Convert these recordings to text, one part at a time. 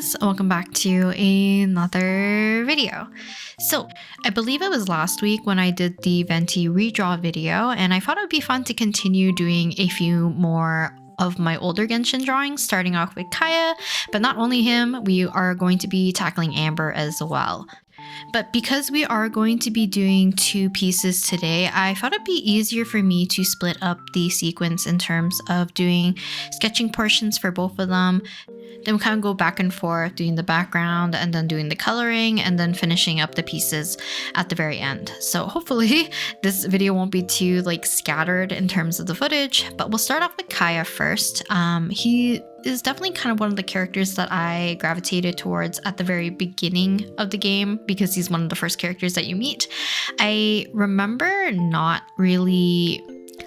guys, welcome back to another video. So I believe it was last week when I did the Venti redraw video, and I thought it would be fun to continue doing a few more of my older Genshin drawings, starting off with Kaeya, but not only him, we are going to be tackling Amber as well. But because we are going to be doing two pieces today, I thought it'd be easier for me to split up the sequence in terms of doing sketching portions for both of them. Then we kind of go back and forth doing the background and then doing the coloring and then finishing up the pieces at the very end. So hopefully this video won't be too scattered in terms of the footage, but we'll start off with Kaeya first. He is definitely kind of one of the characters that I gravitated towards at the very beginning of the game because he's one of the first characters that you meet. I remember not really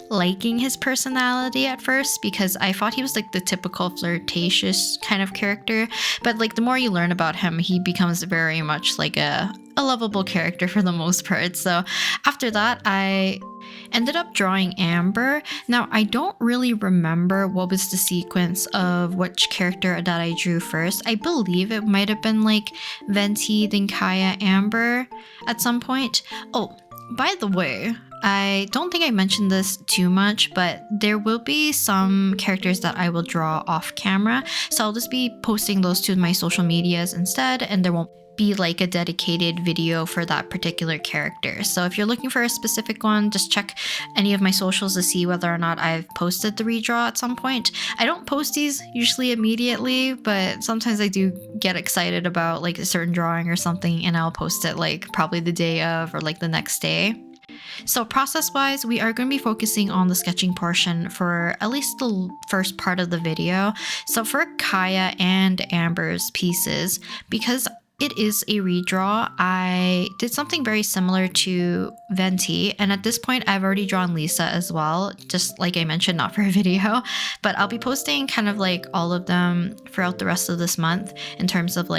liking his personality at first because I thought he was like the typical flirtatious kind of character, but the more you learn about him, he becomes very much like a lovable character for the most part. So after that, I ended up drawing Amber. Now, I don't really remember what was the sequence of which character that I drew first. I believe it might have been Venti, then Kaeya, Amber at some point. Oh, by the way, I don't think I mentioned this too much, but there will be some characters that I will draw off camera. So I'll just be posting those to my social medias instead, and there won't be a dedicated video for that particular character. So if you're looking for a specific one, just check any of my socials to see whether or not I've posted the redraw at some point. I don't post these usually immediately, but sometimes I do get excited about a certain drawing or something, and I'll post it probably the day of or the next day. So process-wise, we are going to be focusing on the sketching portion for at least the first part of the video. So for Kaeya and Amber's pieces, because it is a redraw, I did something very similar to Venti, and at this point I've already drawn Lisa as well, just like I mentioned, not for a video, but I'll be posting kind of all of them throughout the rest of this month in terms of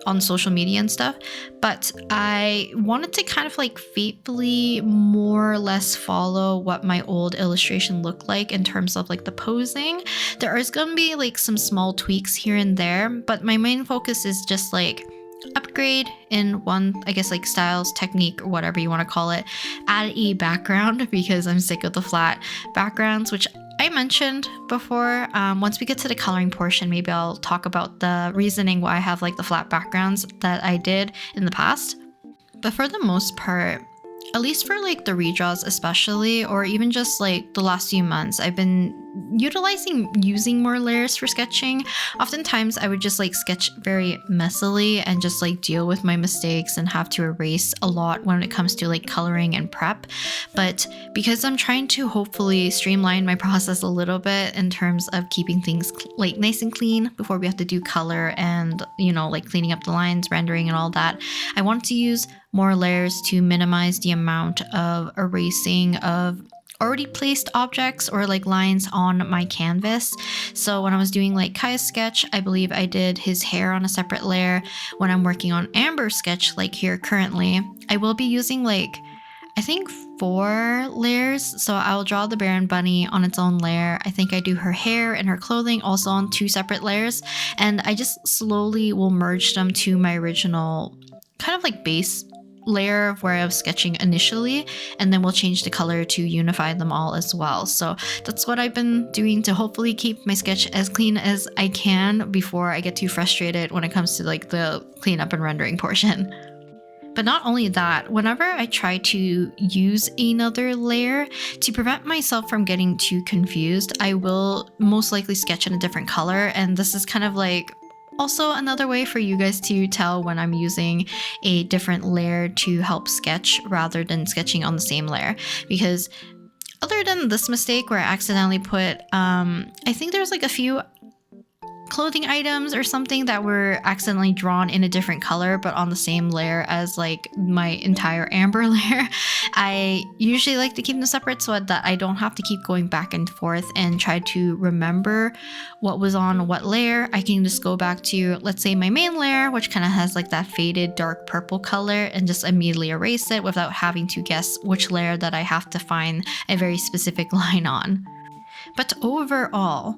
on social media and stuff. But I wanted to kind of faithfully more or less follow what my old illustration looked like in terms of the posing. There is gonna be some small tweaks here and there, but my main focus is just upgrade in one, I guess styles, technique, or whatever you want to call it. Add a background because I'm sick of the flat backgrounds, which I mentioned before. Once we get to the coloring portion, maybe I'll talk about the reasoning why I have the flat backgrounds that I did in the past. But for the most part, at least for the redraws especially, or even just the last few months, I've been using more layers for sketching. Oftentimes I would just sketch very messily and just deal with my mistakes and have to erase a lot when it comes to coloring and prep. But because I'm trying to hopefully streamline my process a little bit in terms of keeping things nice and clean before we have to do color and cleaning up the lines, rendering and all that, I want to use more layers to minimize the amount of erasing of already placed objects or lines on my canvas. So when I was doing Kaeya's sketch, I believe I did his hair on a separate layer. When I'm working on Amber's sketch here currently, I will be using I think 4 layers. So I'll draw the Baron Bunny on its own layer. I think I do her hair and her clothing also on 2 separate layers, and I just slowly will merge them to my original kind of base layer of where I was sketching initially, and then we'll change the color to unify them all as well. So that's what I've been doing to hopefully keep my sketch as clean as I can before I get too frustrated when it comes to the cleanup and rendering portion. But not only that, whenever I try to use another layer, to prevent myself from getting too confused, I will most likely sketch in a different color, and this is kind of also another way for you guys to tell when I'm using a different layer to help sketch rather than sketching on the same layer. Because other than this mistake where I accidentally put, I think there's a few clothing items or something that were accidentally drawn in a different color but on the same layer as my entire Amber layer. I usually like to keep them separate so that I don't have to keep going back and forth and try to remember what was on what layer. I can just go back to, let's say, my main layer, which kind of has that faded dark purple color, and just immediately erase it without having to guess which layer that I have to find a very specific line on. But overall,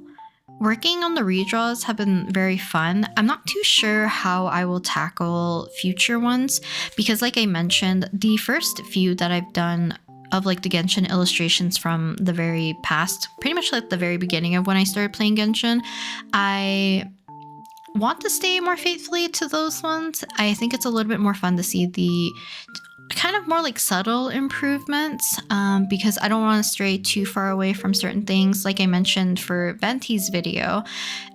Working on the redraws have been very fun. I'm not too sure how I will tackle future ones because, like I mentioned, the first few that I've done of like the Genshin illustrations from the very past, pretty much like the very beginning of when I started playing Genshin, I want to stay more faithfully to those ones. I think it's a little bit more fun to see the kind of more like subtle improvements because I don't want to stray too far away from certain things. Like I mentioned for Venti's video,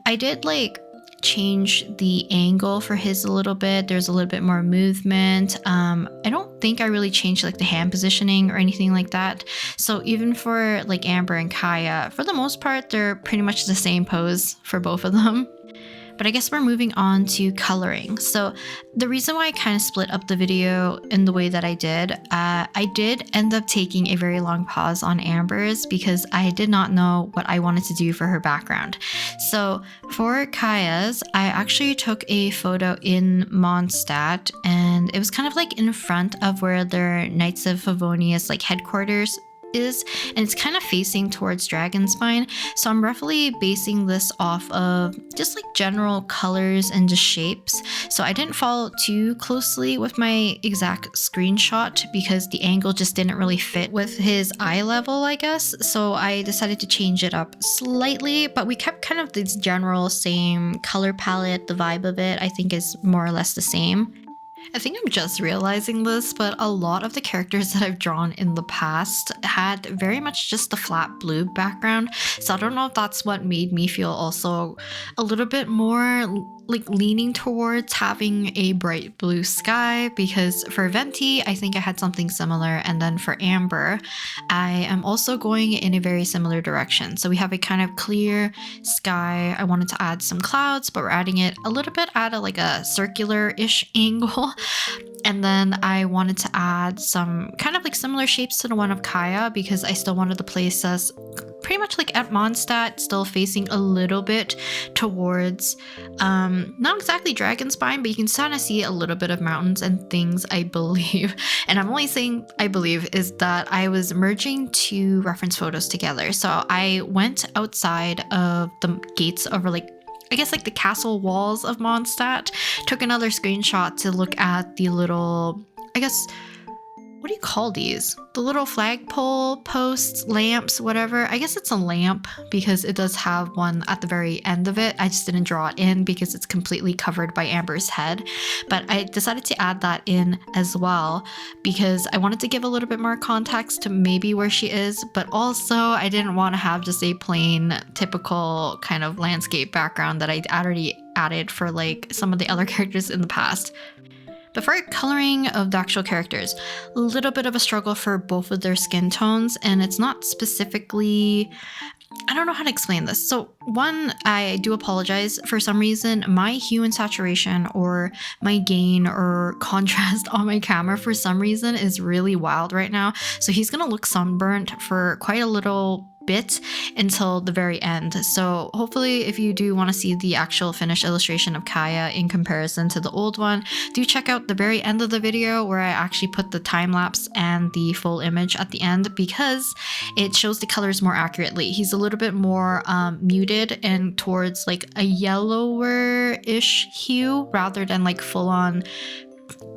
I did like change the angle for his a little bit. There's a little bit more movement. I don't think I really changed like the hand positioning or anything like that. So even for like Amber and Kaeya, for the most part, they're pretty much the same pose for both of them. But I guess we're moving on to coloring. So the reason why I kind of split up the video in the way that I did end up taking a very long pause on Amber's because I did not know what I wanted to do for her background. So for Kaeya's, I actually took a photo in Mondstadt, and it was kind of like in front of where their Knights of Favonius like headquarters is, and it's kind of facing towards Dragonspine. So I'm roughly basing this off of just like general colors and just shapes. So I didn't follow too closely with my exact screenshot because the angle just didn't really fit with his eye level, I guess. So I decided to change it up slightly, but we kept kind of this general same color palette. The vibe of it, I think, is more or less the same. I think I'm just realizing this, but a lot of the characters that I've drawn in the past had very much just a flat blue background. So I don't know if that's what made me feel also a little bit more like leaning towards having a bright blue sky, because for Venti, I think I had something similar. And then for Amber, I am also going in a very similar direction. So we have a kind of clear sky. I wanted to add some clouds, but we're adding it a little bit at like a circular-ish angle. And then I wanted to add some kind of like similar shapes to the one of Kaeya because I still wanted to place us pretty much like at Mondstadt, still facing a little bit towards, not exactly Dragonspine, but you can kind of see a little bit of mountains and things, I believe. And I'm only saying I believe is that I was merging two reference photos together. So I went outside of the gates over like, I guess like the castle walls of Mondstadt, took another screenshot to look at the little, I guess, what do you call these? The little flagpole posts, lamps, whatever. I guess it's a lamp because it does have one at the very end of it. I just didn't draw it in because it's completely covered by Amber's head. But I decided to add that in as well because I wanted to give a little bit more context to maybe where she is, but also I didn't want to have just a plain typical kind of landscape background that I already added for like some of the other characters in the past. But for coloring of the actual characters, a little bit of a struggle for both of their skin tones, and it's not specifically, I don't know how to explain this. So one, I do apologize. For some reason, my hue and saturation or my gain or contrast on my camera for some reason is really wild right now. So he's gonna look sunburnt for quite a little bit until the very end. So hopefully if you do want to see the actual finished illustration of Kaeya in comparison to the old one, do check out the very end of the video where I actually put the time lapse and the full image at the end because it shows the colors more accurately. He's a little bit more muted and towards like a yellower-ish hue rather than like full-on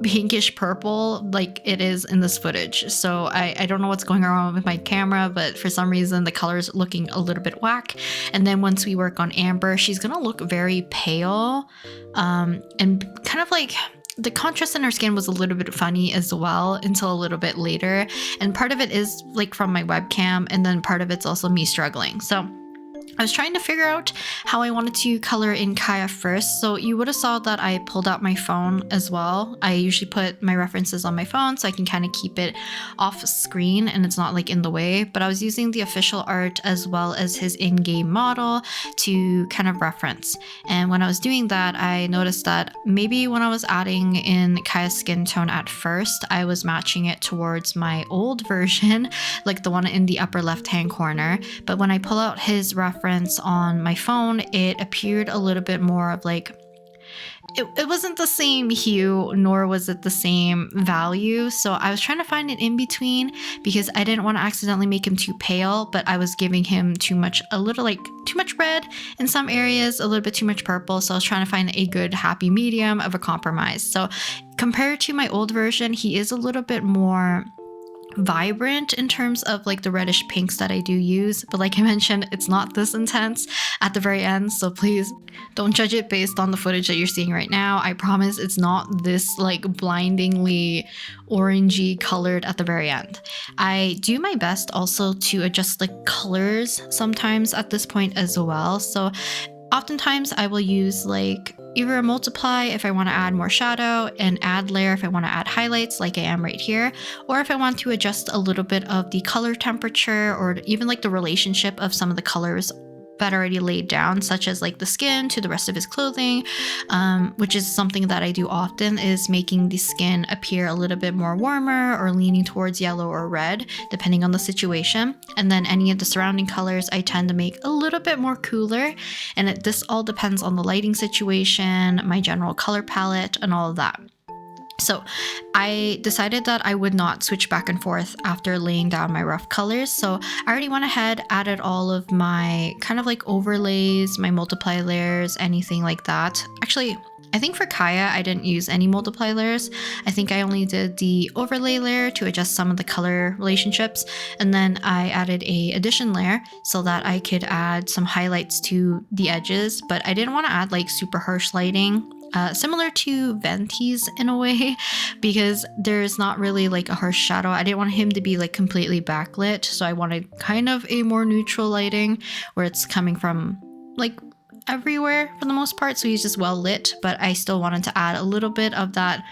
pinkish purple like it is in this footage. So I don't know what's going on with my camera, but for some reason the color's looking a little bit whack. And then once we work on Amber, she's gonna look very pale and kind of like the contrast in her skin was a little bit funny as well until a little bit later. And part of it is like from my webcam, and then part of it's also me struggling. So I was trying to figure out how I wanted to color in Kaeya first. So you would have saw that I pulled out my phone as well. I usually put my references on my phone so I can kind of keep it off screen and it's not like in the way. But I was using the official art as well as his in-game model to kind of reference. And when I was doing that, I noticed that maybe when I was adding in Kaeya's skin tone at first, I was matching it towards my old version, like the one in the upper left-hand corner. But when I pull out his reference on my phone, it appeared a little bit more of like, it wasn't the same hue, nor was it the same value. So I was trying to find an in between because I didn't want to accidentally make him too pale, but I was giving him too much red in some areas, a little bit too much purple. So I was trying to find a good happy medium of a compromise. So compared to my old version, he is a little bit more vibrant in terms of like the reddish pinks that I do use, but like I mentioned, it's not this intense at the very end, so please don't judge it based on the footage that you're seeing right now. I promise it's not this like blindingly orangey colored at the very end. I do my best also to adjust the colors sometimes at this point as well, so oftentimes I will use like either a multiply if I want to add more shadow, an add layer if I want to add highlights like I am right here, or if I want to adjust a little bit of the color temperature or even like the relationship of some of the colors that are already laid down, such as like the skin to the rest of his clothing, which is something that I do often, is making the skin appear a little bit more warmer or leaning towards yellow or red, depending on the situation. And then any of the surrounding colors I tend to make a little bit more cooler. And this all depends on the lighting situation, my general color palette, and all of that. So I decided that I would not switch back and forth after laying down my rough colors. So I already went ahead, added all of my kind of like overlays, my multiply layers, anything like that. Actually, I think for Kaeya, I didn't use any multiply layers. I think I only did the overlay layer to adjust some of the color relationships. And then I added a addition layer so that I could add some highlights to the edges, but I didn't want to add like super harsh lighting. Similar to Venti's in a way, because there's not really like a harsh shadow. I didn't want him to be like completely backlit, so I wanted kind of a more neutral lighting where it's coming from like everywhere for the most part, so he's just well lit, but I still wanted to add a little bit of that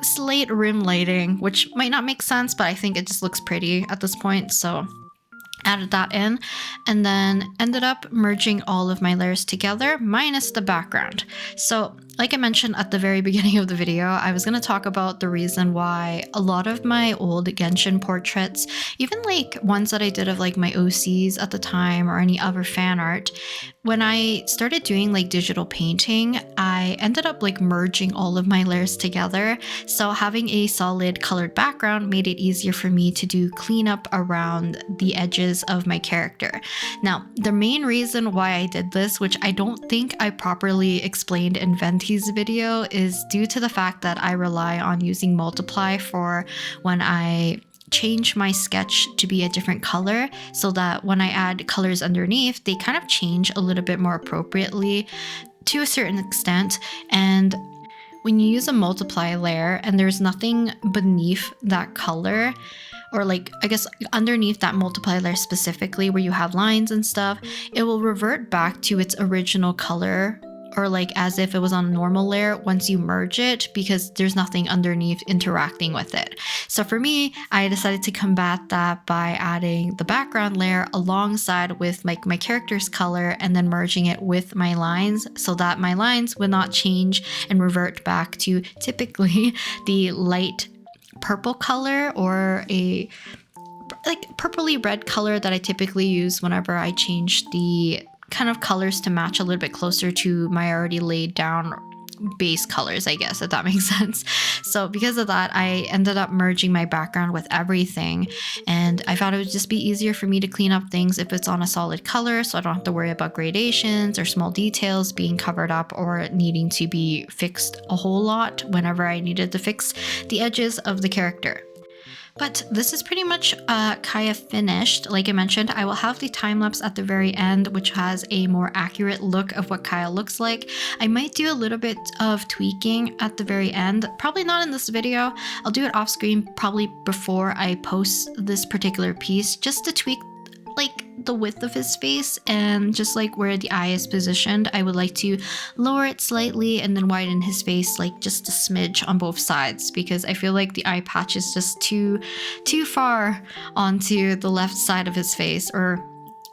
slate rim lighting, which might not make sense, but I think it just looks pretty at this point, so added that in, and then ended up merging all of my layers together minus the background. So like I mentioned at the very beginning of the video, I was going to talk about the reason why a lot of my old Genshin portraits, even like ones that I did of like my OCs at the time or any other fan art, when I started doing like digital painting, I ended up like merging all of my layers together. So having a solid colored background made it easier for me to do cleanup around the edges of my character. Now, the main reason why I did this, which I don't think I properly explained in Venti's video, is due to the fact that I rely on using multiply for when I change my sketch to be a different color, so that when I add colors underneath, they kind of change a little bit more appropriately to a certain extent. And when you use a multiply layer and there's nothing beneath that color, or like I guess underneath that multiply layer specifically where you have lines and stuff, it will revert back to its original color, or like as if it was on a normal layer once you merge it, because there's nothing underneath interacting with it. So for me, I decided to combat that by adding the background layer alongside with like my character's color and then merging it with my lines so that my lines would not change and revert back to typically the light purple color or a like purpley red color that I typically use whenever I change the kind of colors to match a little bit closer to my already laid down base colors, I guess, if that makes sense. So because of that, I ended up merging my background with everything, and I thought it would just be easier for me to clean up things if it's on a solid color, so I don't have to worry about gradations or small details being covered up or needing to be fixed a whole lot whenever I needed to fix the edges of the character. But this is pretty much Kaeya finished. Like I mentioned, I will have the time lapse at the very end, which has a more accurate look of what Kaeya looks like. I might do a little bit of tweaking at the very end, probably not in this video. I'll do it off screen probably before I post this particular piece, just to tweak like the width of his face and just like where the eye is positioned. I would like to lower it slightly and then widen his face like just a smidge on both sides, because I feel like the eye patch is just too far onto the left side of his face, or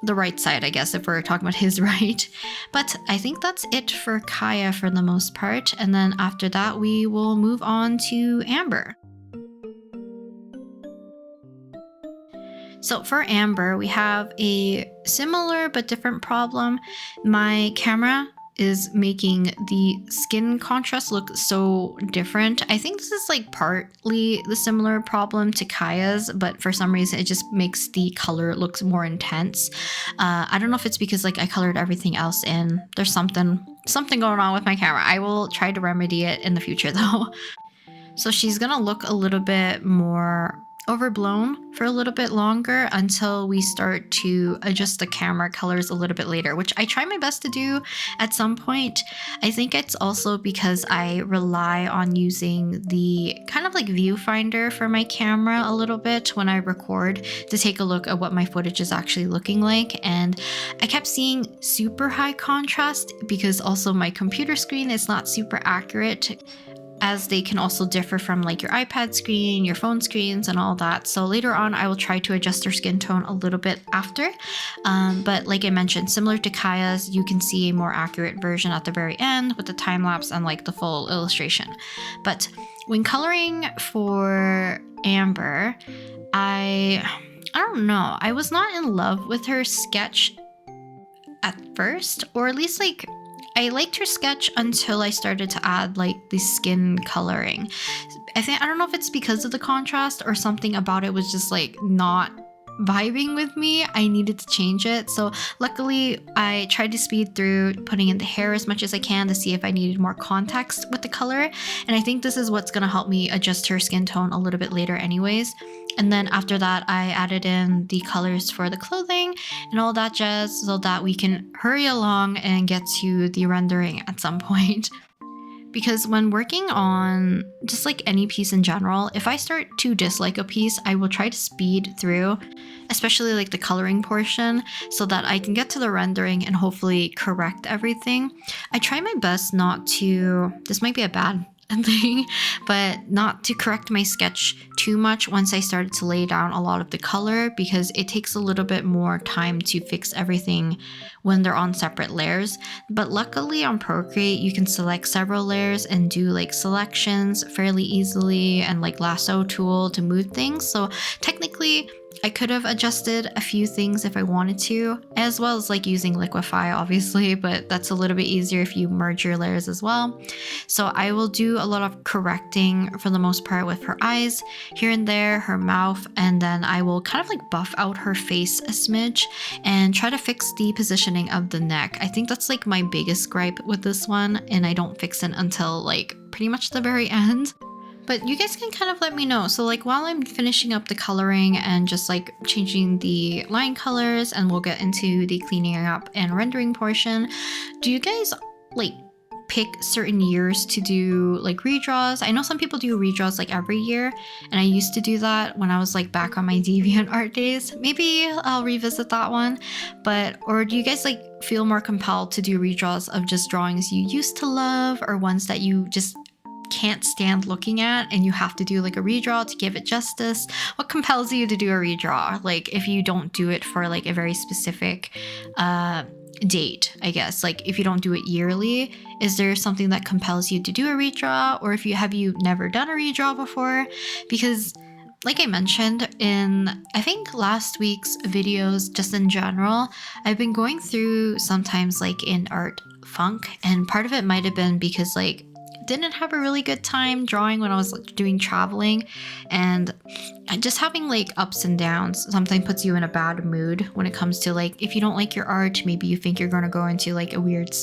the right side, I guess, if we're talking about his right. But I think that's it for Kaeya for the most part, and then after that we will move on to Amber. So for Amber, we have a similar but different problem. My camera is making the skin contrast look so different. I think this is like partly the similar problem to Kaeya's, but for some reason it just makes the color look more intense. I don't know if it's because like I colored everything else in. There's something going on with my camera. I will try to remedy it in the future though. So she's gonna look a little bit more overblown for a little bit longer until we start to adjust the camera colors a little bit later, which I try my best to do at some point. I think it's also because I rely on using the kind of like viewfinder for my camera a little bit when I record to take a look at what my footage is actually looking like. And I kept seeing super high contrast because also my computer screen is not super accurate, as they can also differ from like your iPad screen, your phone screens, and all that. So later on, I will try to adjust their skin tone a little bit after. But like I mentioned, similar to Kaeya's, you can see a more accurate version at the very end with the time lapse and like the full illustration. But when coloring for Amber, I don't know, I was not in love with her sketch at first, or at least like I liked her sketch until I started to add like the skin coloring. I don't know if it's because of the contrast or something about it was just like not vibing with me. I needed to change it. So luckily I tried to speed through putting in the hair as much as I can to see if I needed more context with the color. And I think this is what's going to help me adjust her skin tone a little bit later anyways. And then after that, I added in the colors for the clothing and all that jazz so that we can hurry along and get to the rendering at some point. Because when working on just like any piece in general, if I start to dislike a piece, I will try to speed through, especially like the coloring portion, so that I can get to the rendering and hopefully correct everything. I try my best not to, this might be a bad thing, but not to correct my sketch too much once I started to lay down a lot of the color, because it takes a little bit more time to fix everything when they're on separate layers. But luckily on Procreate, you can select several layers and do like selections fairly easily and like lasso tool to move things. So technically I could have adjusted a few things if I wanted to, as well as like using Liquify obviously, but that's a little bit easier if you merge your layers as well. So I will do a lot of correcting for the most part with her eyes here and there, her mouth, and then I will kind of like buff out her face a smidge and try to fix the positioning of the neck. I think that's like my biggest gripe with this one, and I don't fix it until like pretty much the very end. But you guys can kind of let me know. So like while I'm finishing up the coloring and just like changing the line colors, and we'll get into the cleaning up and rendering portion, do you guys like pick certain years to do like redraws? I know some people do redraws like every year, and I used to do that when I was like back on my DeviantArt days. Maybe I'll revisit that one. But or do you guys like feel more compelled to do redraws of just drawings you used to love, or ones that you just can't stand looking at and you have to do like a redraw to give it justice? What compels you to do a redraw? Like if you don't do it for like a very specific date, I guess, like if you don't do it yearly, is there something that compels you to do a redraw? Or if you have you never done a redraw before? Because like I mentioned in, I think last week's videos, just in general, I've been going through sometimes like in art funk, and part of it might have been because like didn't have a really good time drawing when I was like, doing traveling, and just having like ups and downs sometimes puts you in a bad mood when it comes to like, if you don't like your art, maybe you think you're going to go into like a weird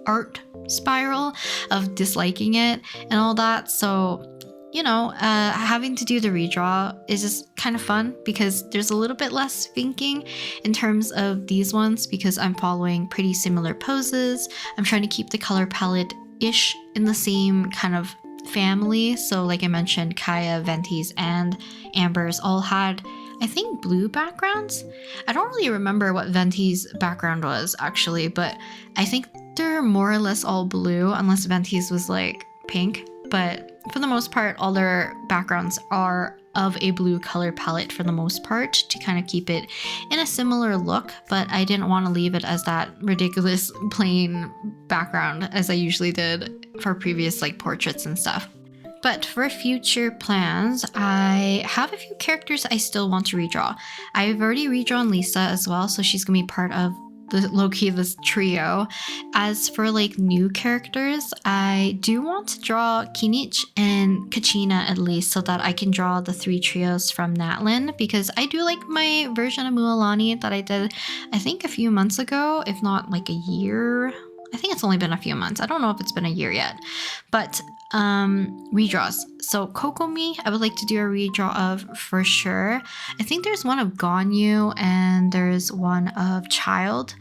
art spiral of disliking it and all that. So you know, having to do the redraw is just kind of fun because there's a little bit less thinking in terms of these ones, because I'm following pretty similar poses. I'm trying to keep the color palette ish in the same kind of family. So like I mentioned, Kaeya, Venti's, and Amber's all had, I think, blue backgrounds. I don't really remember what Venti's background was actually, but I think they're more or less all blue, unless Venti's was like pink. But for the most part, all their backgrounds are of a blue color palette for the most part, to kind of keep it in a similar look. But I didn't want to leave it as that ridiculous plain background as I usually did for previous like portraits and stuff. But for future plans, I have a few characters I still want to redraw. I've already redrawn Lisa as well, so she's gonna be part of low-key this trio. As for like new characters, I do want to draw Kinich and Kachina at least, so that I can draw the 3 trios from Natlin, because I do like my version of Mualani that I did I think a few months ago, if not like a year. I think it's only been a few months. I don't know if it's been a year yet. But redraws. So Kokomi, I would like to do a redraw of for sure. I think there's one of Ganyu and there's one of Child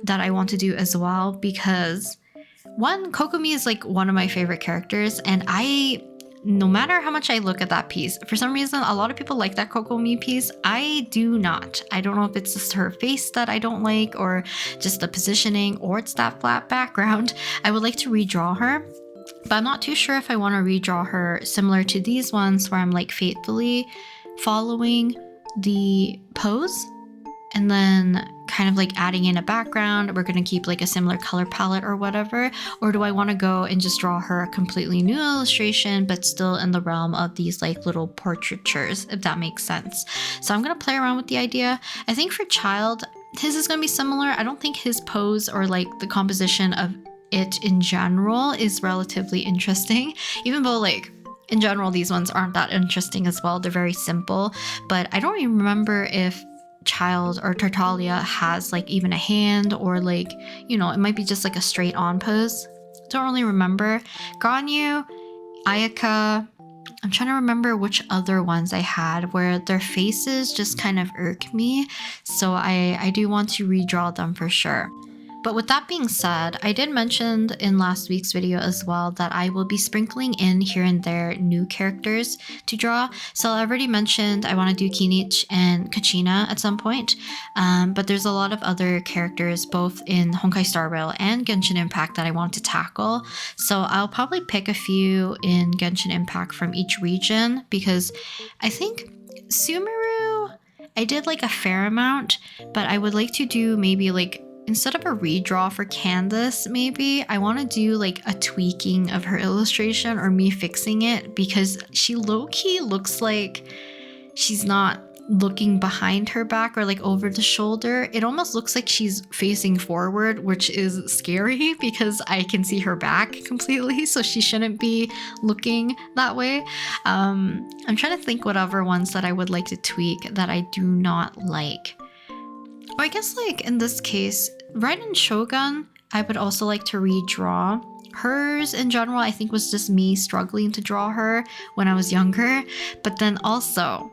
that I want to do as well, because one, Kokomi is like one of my favorite characters, and no matter how much I look at that piece, for some reason a lot of people like that Kokomi piece. I do not. I don't know if it's just her face that I don't like, or just the positioning, or it's that flat background. I would like to redraw her, but I'm not too sure if I want to redraw her similar to these ones where I'm like faithfully following the pose and then kind of like adding in a background. We're going to keep like a similar color palette or whatever. Or do I want to go and just draw her a completely new illustration, but still in the realm of these like little portraitures, if that makes sense. So I'm going to play around with the idea. I think for Child, his is going to be similar. I don't think his pose or like the composition of it in general is relatively interesting, even though like in general these ones aren't that interesting as well. They're very simple, but I don't even remember if Child or Tartaglia has like even a hand, or like, you know, it might be just like a straight on pose. Don't really remember. Ganyu, Ayaka, I'm trying to remember which other ones I had where their faces just kind of irk me, so I do want to redraw them for sure. But with that being said, I did mention in last week's video as well that I will be sprinkling in here and there new characters to draw. So I already mentioned I want to do Kinich and Kachina at some point, but there's a lot of other characters both in Honkai Star Rail and Genshin Impact that I want to tackle. So I'll probably pick a few in Genshin Impact from each region, because I think Sumeru, I did like a fair amount, but I would like to do maybe like, instead of a redraw for Candace, maybe I want to do like a tweaking of her illustration, or me fixing it, because she low-key looks like she's not looking behind her back or like over the shoulder. It almost looks like she's facing forward, which is scary because I can see her back completely, so she shouldn't be looking that way. I'm trying to think what other ones that I would like to tweak that I do not like. Or I guess like in this case, Raiden Shogun, I would also like to redraw. Hers in general, I think was just me struggling to draw her when I was younger. But then also,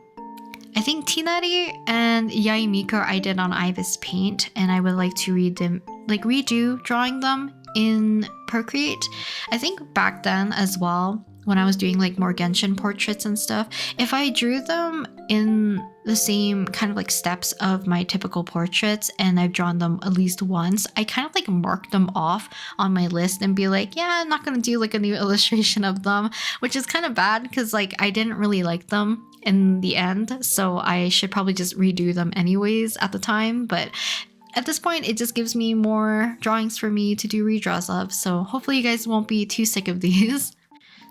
I think Tinari and Yaimiko I did on Ibis Paint, and I would like to redo drawing them in Procreate. I think back then as well, when I was doing like more Genshin portraits and stuff, if I drew them in the same kind of like steps of my typical portraits and I've drawn them at least once, I kind of like mark them off on my list and be like, yeah, I'm not gonna do like a new illustration of them, which is kind of bad because like I didn't really like them in the end, so I should probably just redo them anyways at the time. But at this point, it just gives me more drawings for me to do redraws of, so hopefully you guys won't be too sick of these.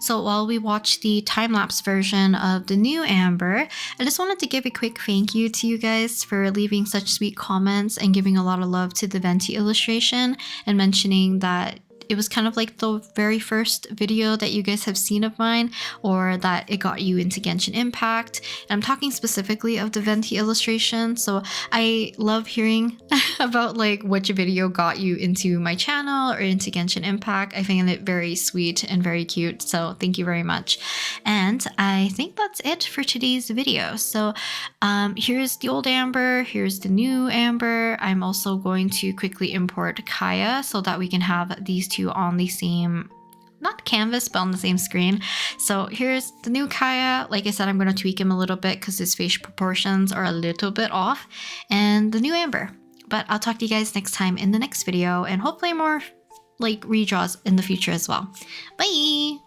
So while we watch the time-lapse version of the new Amber, I just wanted to give a quick thank you to you guys for leaving such sweet comments and giving a lot of love to the Venti illustration, and mentioning that it was kind of like the very first video that you guys have seen of mine, or that it got you into Genshin Impact. And I'm talking specifically of the Venti illustration, so I love hearing about like which video got you into my channel or into Genshin Impact. I find it very sweet and very cute, so thank you very much. And I think that's it for today's video. So here's the old Amber, here's the new Amber. I'm also going to quickly import Kaeya so that we can have these two on the same, not canvas, but on the same screen. So here's the new Kaeya. Like I said, I'm going to tweak him a little bit because his face proportions are a little bit off, and the new Amber. But I'll talk to you guys next time in the next video, and hopefully more like redraws in the future as well. Bye!